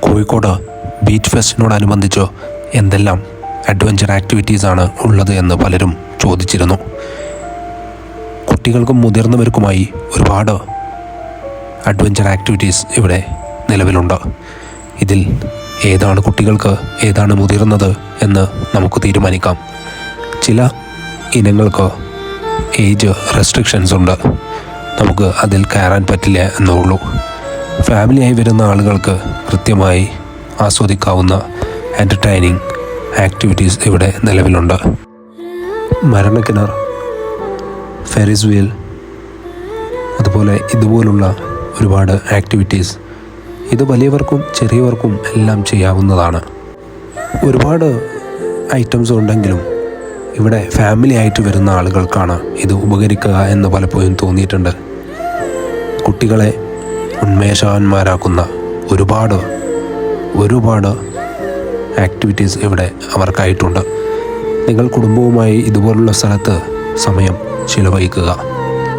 Kozhikode beach ഫെസ്റ്റിനോടനുബന്ധിച്ച് എന്തെല്ലാം adventure ആക്ടിവിറ്റീസാണ് ഉള്ളത് എന്ന് പലരും ചോദിച്ചിരുന്നു. കുട്ടികൾക്കും മുതിർന്നവർക്കുമായി ഒരുപാട് അഡ്വഞ്ചർ ആക്ടിവിറ്റീസ് ഇവിടെ നിലവിലുണ്ട്. ഇതിൽ ഏതാണ് കുട്ടികൾക്ക് ഏതാണ് മുതിർന്നത് എന്ന് നമുക്ക് തീരുമാനിക്കാം. ചില ഇനങ്ങൾക്ക് ഏജ് റെസ്ട്രിക്ഷൻസ് ഉണ്ട്, നമുക്ക് അതിൽ കയറാൻ പറ്റില്ല എന്നേ ഉള്ളൂ. ഫാമിലിയായി വരുന്ന ആളുകൾക്ക് കൃത്യമായി ആസ്വദിക്കാവുന്ന എൻ്റർടൈനിങ് ആക്ടിവിറ്റീസ് ഇവിടെ നിലവിലുണ്ട്. മരണക്കിണർ, ഫെറിസ് വീൽ, അതുപോലെ ഇതുപോലുള്ള ഒരുപാട് ആക്ടിവിറ്റീസ്. ഇത് വലിയവർക്കും ചെറിയവർക്കും എല്ലാം ചെയ്യാവുന്നതാണ്. ഒരുപാട് ഐറ്റംസ് ഉണ്ടെങ്കിലും ഇവിടെ ഫാമിലി ആയിട്ട് വരുന്ന ആളുകൾക്കാണ് ഇത് ഉപകരിക്കുക എന്ന് പലപ്പോഴും തോന്നിയിട്ടുണ്ട്. കുട്ടികളെ ഉന്മേഷവാന്മാരാക്കുന്ന ഒരുപാട് ആക്ടിവിറ്റീസ് ഇവിടെ അവർക്കായിട്ടുണ്ട്. നിങ്ങൾ കുടുംബവുമായി ഇതുപോലുള്ള സ്ഥലത്ത് സമയം ചിലവഴിക്കുക.